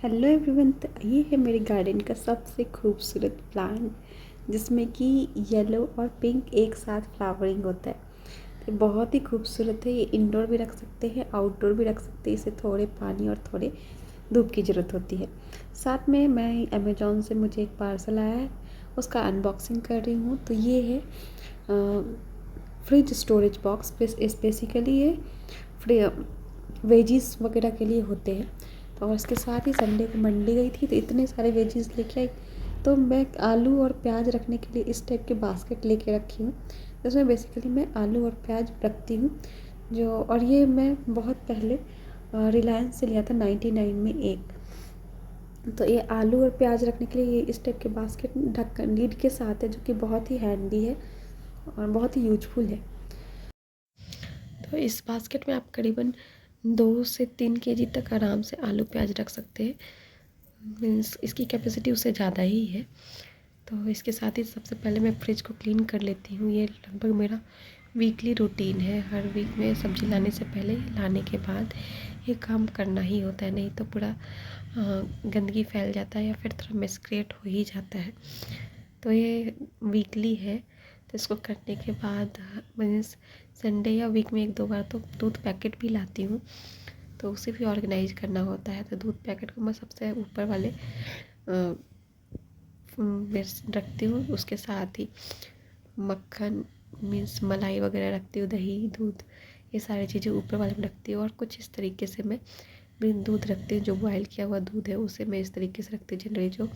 Hello everyone. तो ये है मेरे गार्डन का सबसे खूबसूरत प्लांट जिसमें कि येलो और पिंक एक साथ फ्लावरिंग होता है। तो बहुत ही खूबसूरत है। ये इंडोर भी रख सकते हैं, आउटडोर भी रख सकते हैं। इसे थोड़े पानी और थोड़े धूप की ज़रूरत होती है। साथ में मैं अमेज़ॉन से मुझे एक पार्सल आया है, उसका अनबॉक्सिंग कर रही हूँ। तो ये है फ्रिज स्टोरेज बॉक्स। बेसिकली ये फ्री वेजीज वगैरह के लिए होते हैं। तो और इसके साथ ही संडे को मंडी गई थी तो इतने सारे वेजीज लेके आई। तो मैं आलू और प्याज रखने के लिए इस टाइप के बास्केट लेके रखी हूँ। जिसमें बेसिकली मैं आलू और प्याज रखती हूँ। और ये मैं बहुत पहले रिलायंस से लिया था 99 में एक। तो ये आलू और प्याज रखने के लिए ये इस टाइप के बास्केट ढक्कन लीड के साथ है, जो कि बहुत ही हैंडी है और बहुत ही यूजफुल है। तो इस बास्केट में आप करीबन 2 से 3 केजी तक आराम से आलू प्याज रख सकते हैं। मीन्स इसकी कैपेसिटी उससे ज़्यादा ही है। तो इसके साथ ही सबसे पहले मैं फ्रिज को क्लीन कर लेती हूँ। ये लगभग मेरा वीकली रूटीन है। हर वीक में सब्ज़ी लाने से पहले, लाने के बाद ये काम करना ही होता है, नहीं तो पूरा गंदगी फैल जाता है या फिर थोड़ा मिस क्रिएट हो ही जाता है। तो ये वीकली है। तो इसको करने के बाद मीन्स संडे या वीक में 1-2 बार तो दूध पैकेट भी लाती हूँ, तो उसे भी ऑर्गेनाइज करना होता है। तो दूध पैकेट को मैं सबसे ऊपर वाले में रखती हूँ। उसके साथ ही मक्खन मीन्स मलाई वगैरह रखती हूँ, दही, दूध, ये सारी चीज़ें ऊपर वाले में रखती हूँ। और कुछ इस तरीके से मैं भी दूध रखती हूँ। जो बॉयल किया हुआ दूध है उसे मैं इस तरीके से रखती हूँ, जनरली जो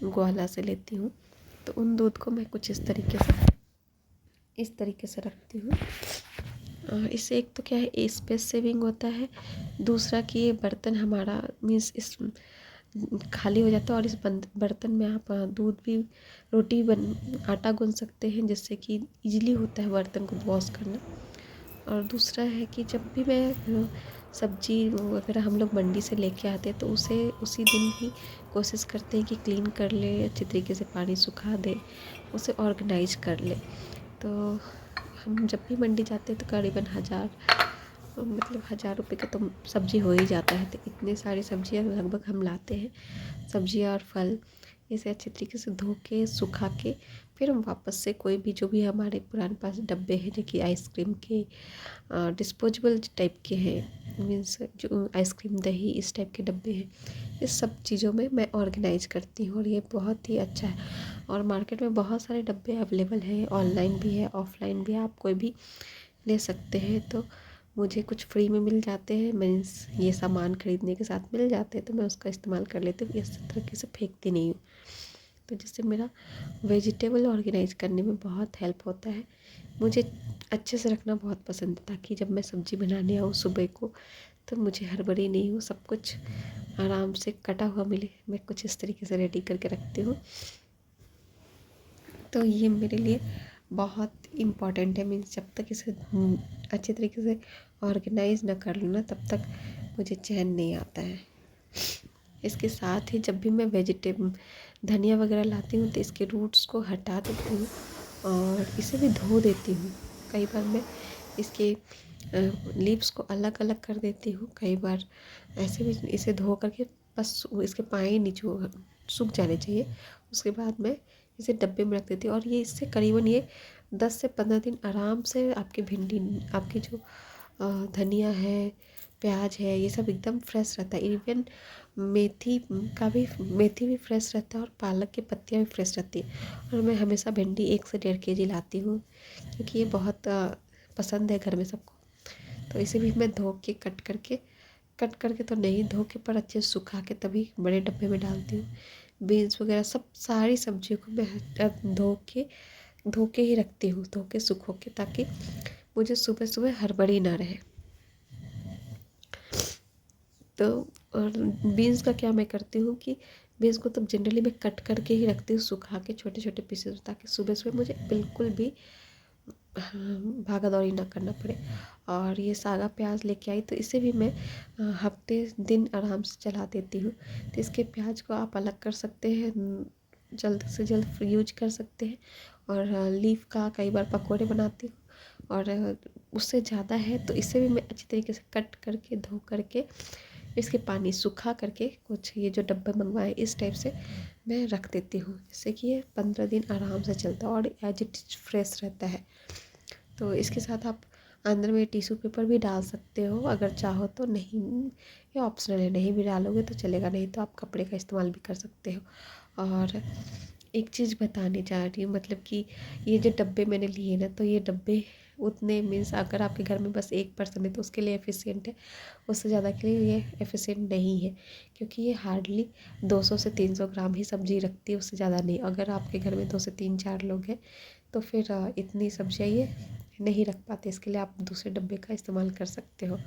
ग्वाला से लेती हूँ। तो उन दूध को मैं कुछ इस तरीके से रखती हूँ। इससे एक तो क्या है, स्पेस सेविंग होता है। दूसरा कि ये बर्तन हमारा मीन्स इस खाली हो जाता है और इस बर्तन में आप दूध भी, रोटी आटा गूंद सकते हैं, जिससे कि इजीली होता है बर्तन को वॉश करना। और दूसरा है कि जब भी मैं सब्जी वगैरह हम लोग मंडी से लेके आते हैं तो उसे उसी दिन ही कोशिश करते हैं कि क्लीन कर ले, अच्छी तरीके से पानी सुखा दे, उसे ऑर्गेनाइज कर ले। तो हम जब भी मंडी जाते हैं तो करीबन 1000 रुपये का तो सब्ज़ी हो ही जाता है। तो इतने सारी सब्जियां लगभग हम लाते हैं, सब्जियां और फल। इसे अच्छी तरीके से धो के सुखा के फिर हम वापस से कोई भी जो भी हमारे पुराने पास डब्बे हैं, जो कि आइसक्रीम के डिस्पोजेबल टाइप के हैं, मीन्स जो आइसक्रीम, दही, इस टाइप के डब्बे हैं, इस सब चीज़ों में मैं ऑर्गेनाइज करती हूँ। और ये बहुत ही अच्छा है। और मार्केट में बहुत सारे डब्बे अवेलेबल हैं, ऑनलाइन भी है, ऑफलाइन भी, आप कोई भी ले सकते हैं। तो मुझे कुछ फ्री में मिल जाते हैं, मीन्स ये सामान खरीदने के साथ मिल जाते हैं, तो मैं उसका इस्तेमाल कर लेती हूँ। इस तरीके से फेंकती नहीं हूँ। तो जिससे मेरा वेजिटेबल ऑर्गेनाइज करने में बहुत हेल्प होता है। मुझे अच्छे से रखना बहुत पसंद है, ताकि जब मैं सब्ज़ी बनाने आऊँ सुबह को तो मुझे हड़बड़ी नहीं हो, सब कुछ आराम से कटा हुआ मिले। मैं कुछ इस तरीके से रेडी करके रखती हूँ। तो ये मेरे लिए बहुत इम्पॉर्टेंट है। मीन्स जब तक इसे अच्छे तरीके से ऑर्गेनाइज ना कर लूँ ना, तब तक मुझे चैन नहीं आता है। इसके साथ ही जब भी मैं वेजिटेबल धनिया वगैरह लाती हूँ तो इसके रूट्स को हटा देती हूँ और इसे भी धो देती हूँ। कई बार मैं इसके लीव्स को अलग अलग कर देती हूँ। कई बार ऐसे भी इसे धो करके बस इसके पाए नीचे सूख जाने चाहिए, उसके बाद मैं इसे डब्बे में रख देती हूँ। और ये इससे करीबन ये 10 से 15 दिन आराम से आपकी भिंडी, आपकी जो धनिया है, प्याज है, ये सब एकदम फ्रेश रहता है। इवन मेथी भी फ्रेश रहता है और पालक की पत्तियाँ भी फ्रेश रहती है। और मैं हमेशा भिंडी 1 से 1.5 केजी लाती हूँ, क्योंकि ये बहुत पसंद है घर में सबको। तो इसे भी मैं धो के कट करके तो नहीं, धो के पर अच्छे से सुखा के तभी बड़े डब्बे में डालती हूँ। बीन्स वगैरह सब सारी सब्जियों को मैं धो के ही रखती हूँ, धो के सुखो के, ताकि मुझे सुबह सुबह हड़बड़ी ना रहे। तो और बीन्स का क्या मैं करती हूँ कि बीन्स को तब जनरली मैं कट करके ही रखती हूँ, सुखा के छोटे छोटे पीसेस, ताकि सुबह सुबह मुझे बिल्कुल भी भागा दौड़ी ना करना पड़े। और ये सागा प्याज लेके आई तो इसे भी मैं हफ्ते दिन आराम से चला देती हूँ। तो इसके प्याज को आप अलग कर सकते हैं, जल्द से जल्द यूज कर सकते हैं। और लीफ का कई बार पकौड़े बनाती हूँ। और उससे ज़्यादा है तो इसे भी मैं अच्छी तरीके से कट करके, धो करके इसके पानी सुखा करके कुछ ये जो डब्बे मंगवाए इस टाइप से मैं रख देती हूँ, जिससे कि ये 15 दिन आराम से चलता है और एज इट इज फ्रेश रहता है। तो इसके साथ आप अंदर में टिश्यू पेपर भी डाल सकते हो अगर चाहो तो, नहीं ये ऑप्शनल है, नहीं भी डालोगे तो चलेगा, नहीं तो आप कपड़े का इस्तेमाल भी कर सकते हो। और एक चीज़ बताने जा रही हूँ, मतलब कि ये जो डब्बे मैंने लिए ना, तो ये डब्बे उतने मीन्स अगर आपके घर में बस एक पर्सन है तो उसके लिए एफिशिएंट है, उससे ज़्यादा के लिए ये एफिशिएंट नहीं है, क्योंकि ये हार्डली 200 से 300 ग्राम ही सब्जी रखती है, उससे ज़्यादा नहीं। अगर आपके घर में 2 से 3-4 लोग हैं तो फिर इतनी सब्जियाँ ये नहीं रख पाते, इसके लिए आप दूसरे डब्बे का इस्तेमाल कर सकते हो।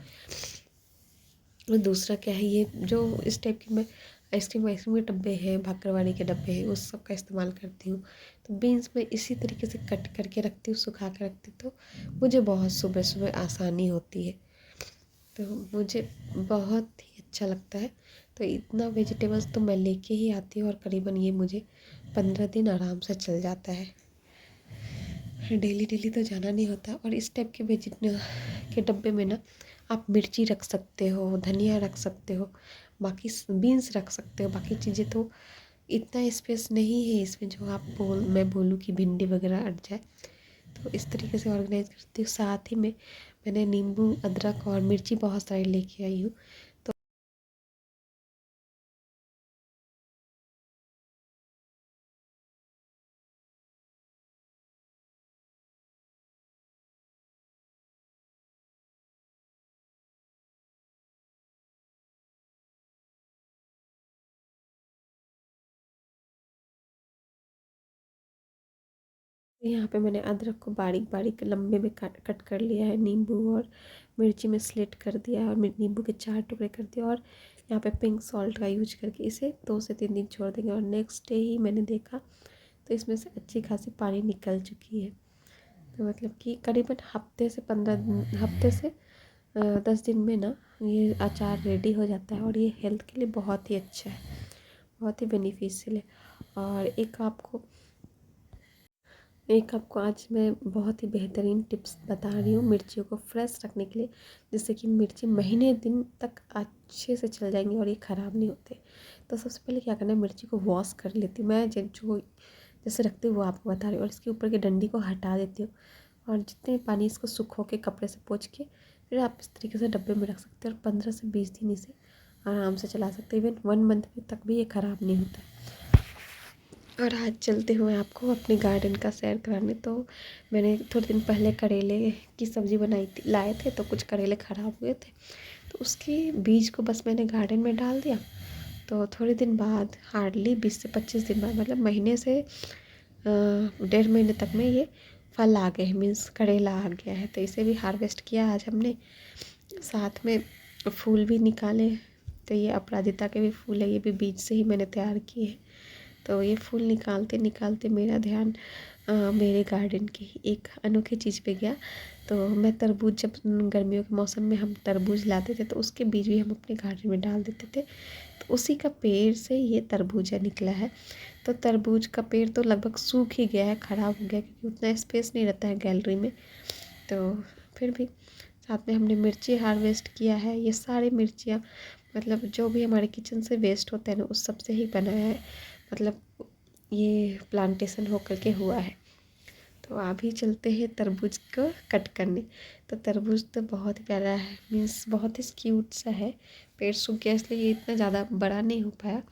और दूसरा क्या है, ये जो इस टाइप की मैं आइसक्रीम वाइसक्रीम के डब्बे हैं, भाकरवाड़ी के डब्बे हैं, उस सब का इस्तेमाल करती हूँ। तो बीन्स में इसी तरीके से कट करके रखती हूँ, सुखा के रखती हूँ, तो मुझे बहुत सुबह सुबह आसानी होती है, तो मुझे बहुत ही अच्छा लगता है। तो इतना वेजिटेबल्स तो मैं लेके ही आती हूँ और करीबन ये मुझे 15 दिन आराम से चल जाता है। डेली डेली तो जाना नहीं होता। और इस टाइप के के डब्बे में ना आप मिर्ची रख सकते हो, धनिया रख सकते हो, बाकी बीन्स रख सकते हो, बाकी चीज़ें तो इतना स्पेस नहीं है इसमें जो मैं बोलूँ कि भिंडी वगैरह अट जाए। तो इस तरीके से ऑर्गेनाइज करती हूँ। साथ ही में मैंने नींबू, अदरक और मिर्ची बहुत सारी लेके आई हूँ। तो यहाँ पे मैंने अदरक को बारीक बारीक लंबे में कट कर लिया है, नींबू और मिर्ची में स्लिट कर दिया है और नींबू के 4 टुकड़े कर दिए, और यहाँ पे पिंक सॉल्ट का यूज करके इसे 2 से 3 दिन छोड़ देंगे। और नेक्स्ट डे ही मैंने देखा तो इसमें से अच्छी खासी पानी निकल चुकी है। तो मतलब कि करीबन हफ्ते से 10 दिन में ना ये अचार रेडी हो जाता है, और ये हेल्थ के लिए बहुत ही अच्छा है, बहुत ही बेनिफिशियल है। और एक आपको आज मैं बहुत ही बेहतरीन टिप्स बता रही हूँ मिर्चियों को फ्रेश रखने के लिए, जिससे कि मिर्ची महीने दिन तक अच्छे से चल जाएंगी और ये ख़राब नहीं होते। तो सबसे पहले क्या करना है, मिर्ची को वॉश कर लेती हूँ मैं, जो जैसे रखती हूँ वो आपको बता रही हूँ। और इसके ऊपर की डंडी को हटा देती हूँ, और जितने पानी इसको सुखो के कपड़े से पोंछ के फिर आप इस तरीके से डब्बे में रख सकते हो, और 15 से 20 दिन इसे आराम से चला सकते हो। इवन 1 मंथ तक भी ये ख़राब नहीं होता। और आज चलते हुए आपको अपने गार्डन का सैर कराने। तो मैंने थोड़े दिन पहले करेले की सब्ज़ी लाए थे, तो कुछ करेले ख़राब हुए थे, तो उसके बीज को बस मैंने गार्डन में डाल दिया। तो थोड़े दिन बाद, हार्डली 20 से 25 दिन बाद, मतलब महीने से 1.5 महीने तक में ये फल आ गए, मीन्स करेला आ गया है। तो इसे भी हार्वेस्ट किया आज हमने, साथ में फूल भी निकाले। तो ये अपराजिता के भी फूल है, ये भी बीज से ही मैंने तैयार किए हैं। तो ये फूल निकालते निकालते मेरा ध्यान मेरे गार्डन की एक अनोखी चीज़ पे गया। तो मैं तरबूज, जब गर्मियों के मौसम में हम तरबूज लाते थे तो उसके बीज भी हम अपने गार्डन में डाल देते थे, तो उसी का पेड़ से ये तरबूजा निकला है। तो तरबूज का पेड़ तो लगभग सूख ही गया है, ख़राब हो गया, क्योंकि उतना स्पेस नहीं रहता है गैलरी में। तो फिर भी साथ में हमने मिर्ची हार्वेस्ट किया है। ये सारी मिर्चियाँ, मतलब जो भी हमारे किचन से वेस्ट होता है ना, उस सब से ही बनाया है, मतलब ये प्लांटेशन हो करके हुआ है। तो अभी चलते हैं तरबूज को कट करने। तो तरबूज तो बहुत ही प्यारा है, मीन्स बहुत ही क्यूट सा है। पेड़ सूख गया इसलिए ये इतना ज़्यादा बड़ा नहीं हो पाया,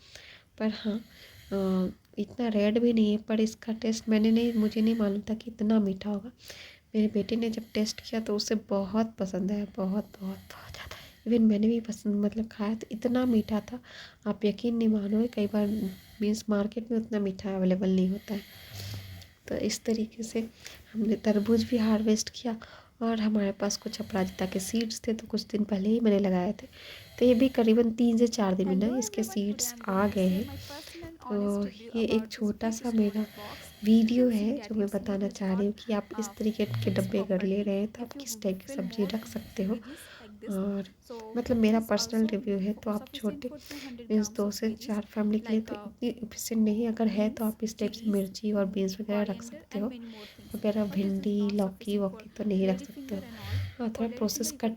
पर हाँ इतना रेड भी नहीं है। पर इसका टेस्ट मुझे नहीं मालूम था कि इतना मीठा होगा। मेरे बेटे ने जब टेस्ट किया तो उसे बहुत पसंद आया, बहुत बहुत बहुत ज़्यादा। इवन मैंने भी पसंद, मतलब खाया तो इतना मीठा था, आप यकीन नहीं मानोगे। कई बार मीन्स मार्केट में उतना मीठा अवेलेबल नहीं होता है। तो इस तरीके से हमने तरबूज भी हार्वेस्ट किया। और हमारे पास कुछ अपराजिता के सीड्स थे, तो कुछ दिन पहले ही मैंने लगाए थे। तो ये भी करीबन 3 से 4 दिन में ना इसके सीड्स आ गए हैं। तो ये एक छोटा सा मेरा वीडियो है जो मैं बताना चाह रही हूँ कि आप इस तरीके के डब्बे अगर ले रहे हैं तो आप किस टाइप की सब्ज़ी रख सकते हो। और मतलब मेरा पर्सनल रिव्यू है, तो आप छोटे मीन्स 2 से 4 फैमिली के लिए तो इतनी एफिशिएंट नहीं, अगर है तो आप इस टाइप से मिर्ची और बीन्स वगैरह रख सकते हो। वगैरह भिंडी, लौकी वौकी तो नहीं रख सकते हो। हाँ, थोड़ा प्रोसेस कट